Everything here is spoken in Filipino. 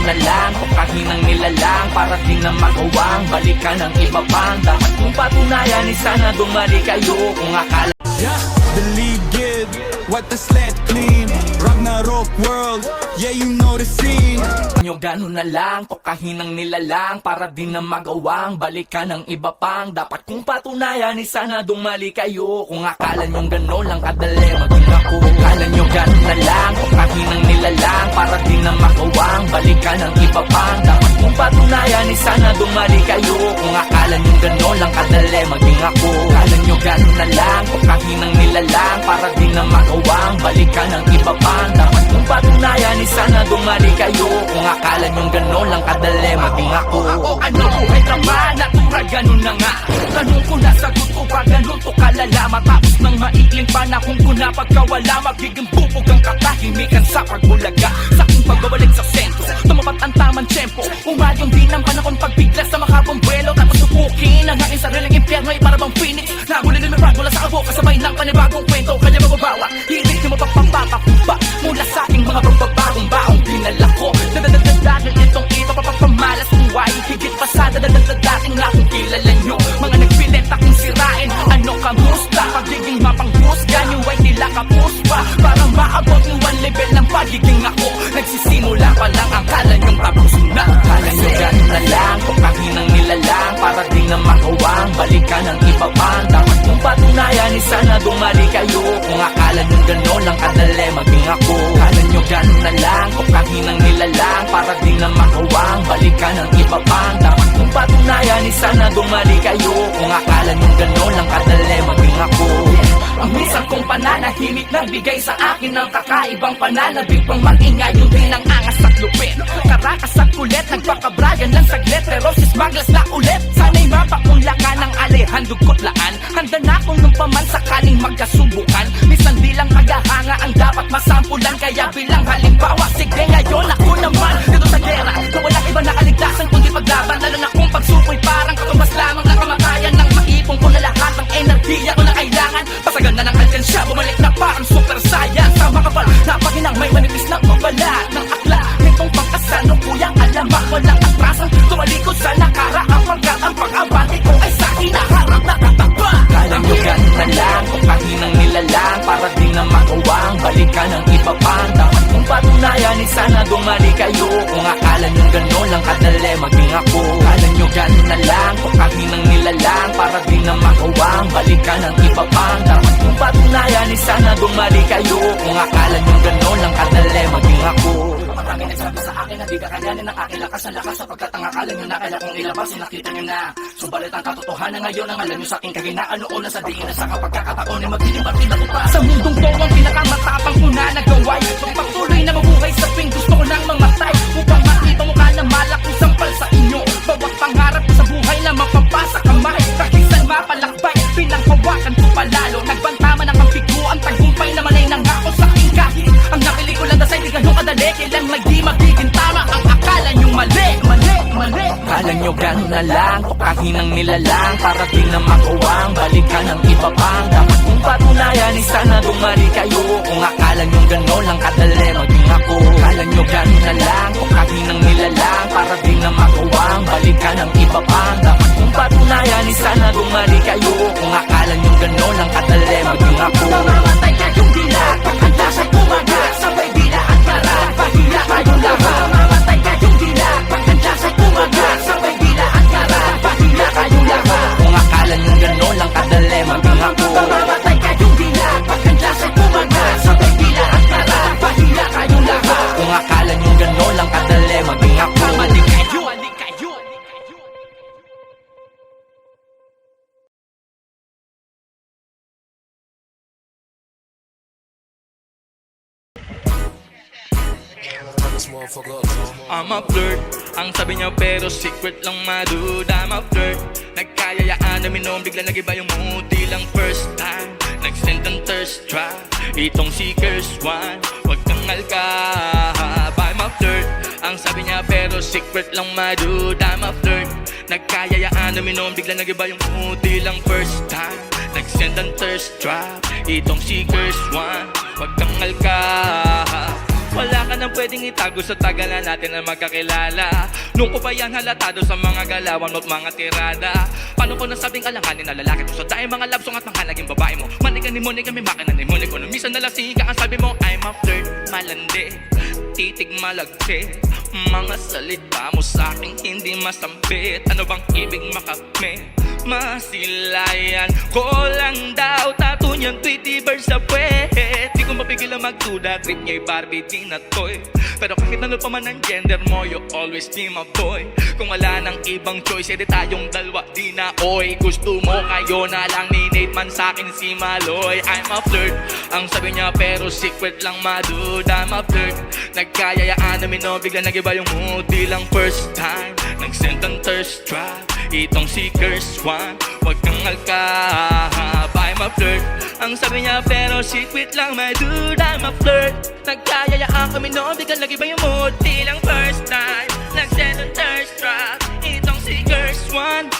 ganun na lang, kahinang nilalang para di na magawang balikan ng iba pang dapat kong patunayan. Sana dumali kayo kung akala the league good, what the sled clean, Ragnarok world, yeah you know the scene. nyo ganun na lang, kahinang nilalang para di na magawang balikan ng iba pang dapat kong patunayan. Sana dumali kayo kung akala nyo ganun lang kadali maging ako. Akala nyo ganun na lang, kahinang nilalang para di na magawang balikan ng iba pang dapat kong patunayan. Sana dumali kayo kung akala nyo ganun lang kadali maging ako. Akala nyo ganun na lang, kahinang nilalang para di na magawang balikan ng iba pang dapat kong patunayan. Sana dumali kayo kung akala nyo ganun lang kadali maging ako. Ano buhay ka ba? Natural ganun na nga. Tanong ko na sagot ko pa ganun to kalala. Matapos ng maikling panahon ko na pagkawala, magiging bubog ang katahimikan sa pagbulaga. Sa aking pagbabalik sa sentro, tumapat ang tamang tempo. Umayon din ang panahon pagbigla sa makabang buwelo. Tapos subukin ang aking sariling impyerno ay para bang phoenix. Nahuli ng mirag mula sa abo, kasabay ng panibagong kwento. Kaya mababawa, hilig na mapapapapapa mula sa aking mga pagbabagong baong dinala ko. Dadadadadadal itong ipapapamalas buhay. Higit pa sa dadadadating na kung kilala nyo. Mga nagpilit akong sirain, ano kamusta? Pagiging mapanghusga nyo ay nila kapuspa. Para maabot nyo ang level ng pagiging ako. Nagsisimula pa lang, akala nyong tapos na. Akala nyo ganun na lang, kahinang nilalang para di na magawang balikan ng iba pang dapat kong patunayan. Sana dumali kayo kung akala nyo ganun lang kadali maging ako. Akala nyo ganun na lang, kahinang nilalang para di na magawang balikan ng iba pang dapat kong patunayan. Sana dumali kayo kung akala nyo ganun lang kadali maging ako. Ang minsan kong pananahimik nagbigay sa akin ng kakaibang pananabik pang mag-ingay yung din ang angas at lupit. Karakas at kulit, nagpakabrayan lang saglit pero si Smaglas na ulit. Sana'y mapakunlakan ng alehan dugot laan. Handa na akong nung paman sakaling magkasubukan. Minsan bilang paghahanga ang dapat masampulan. Kaya bilang halimbawa, sige ngayon ako naman dito sa gera na walang iba na kaligtasan kundi paglaban. Lalo na kung pagsukoy parang katumbas lamang na kamatayan. Nang maipong ko na lahat ng enerhiya ko na kailangan. Pasagan na ng alkansya, bumalik na parang super science. Sa makapal, napaginang may manipis ng mabalat ng akla. Nitong pagkasano kuyang alamak, walang atrasan. Tumalikod sa nakaraan pagkat ang pag-abante ko ay sa hinaharap na kataba. Kala nyo ganun na lang, kahinang nilalang para di na magawang balikan ng iba pang dapat kong patunayan. Sana dumali kayo kung akala nyo ganun lang kadali maging ako. Kala nyo ganun na lang, kahinang nilalang para di na magawang balikan ng iba pang dapat kong patunayan. Sana dumali kayo kung akala nyo ganun lang kadali maging ako. Marami nagsabi sa akin na di kakayanin ng aking lakas na lakas sapagkat ang akala nyo na kaya kong ilabas nakita nyo na. Subalit ang katotohanan ngayon ang alam nyo sa aking kaginaan noon na sa diin na sa kapagkakataon ay magdilibatin ako pa. Sa mundong to ang pinakamatapang ko na nagaway. Pagpatuloy na mabuhay sa ping gusto ko nang mamatay upang makita mo ka na malakong sampal sa inyo. Bawat pangarap ko sa buhay na mapapasa kamay. Kakisan mapalakbay, pinanghawakan ko palalo. Nagbantaman ang kampigo, ang tagumpay naman ay nangako sa aking kahit. Ang napili ko lang dasay di ganun kadali. Kailan may magiging tama ang akala nyo mali. Kala nyo ganun na lang, kahinang nilalang para di na magawang balikan ng iba pang dapat kong patunayan. Sana dumali kayo kung akala nyo ganun lang kadali maging ako. Kala nyo ganun na lang, kahinang nilalang para di na magawang balikan ng iba pang dapat kong patunayan. Sana dumali kayo kung akala nyo ganun lang kadali maging ako. Mamamatay kayong dila, pagkanta sa'y kumagat, sabay dila at karat, pahiya kayong lahat. Mamamatay kayong dila, pagkanta sa'y kumagat, sabay dila at karat, pahiya kayong lahat. Kung akala nyo ganun lang kadali maging ako. Mamamatay kayong dila, pagkanta sa'y kumagat, sabay dila at karat, pahiya kayong lahat. Kung akala nyo ganun lang kadali maging ako. Mali kayo. I'm a flirt, ang sabi niya pero secret lang dude. I'm a flirt, nagkayayaan na minom, bigla nagiba yung mood. Di lang first time, nag-send ng thirst trap. Itong seekers one, wag kang alkahab. I'm a flirt, ang sabi niya pero secret lang dude. I'm a flirt, nagkayayaan na minom, bigla nagiba yung mood. Di lang first time, nag-send ng thirst trap. Itong seekers one, wag kang alkahab. Wala ka nang pwedeng itago sa tagalan natin na magkakilala. Nung ko pa yan halatado sa mga galawan at mga tirada. Paano ko nasabing alanganin na lalaki to sa dahil mga labsong at mga naging babae mo. Manigan ni mo, ni kami makanan ni mo, ni ko. Nung minsan nalasing ka, ang sabi mo, I'm a flirt, malandi, titig malagte. Mga salita mo sa'king hindi masambit. Ano bang ibig makamit? Masilayan ko lang daw. Tattoo niyang Tweety bird sa puwet. Di ko mapigil ang magduda. Trip niya'y Barbie, di na toy. Pero kahit ano pa man ang gender mo, you always be my boy. Kung wala nang ibang choice, edi tayong dalawa, di na oy. Gusto mo kayo na lang ni Nate man sa'kin si Maloy. I'm a flirt, ang sabi niya pero secret lang madude. I'm a flirt, nagkayayaan namin no, bigla nagiba yung mood. Di lang first time, nag-send ang thirst trap. Itong si Curse One, wag kang alkahab. I'm a flirt, ang sabi niya pero secret lang my dude. I'm a flirt, nagkayayaan kami no, bigla nagiba yung mood. Di lang first time, nag-send ang thirst trap. Itong si Curse One.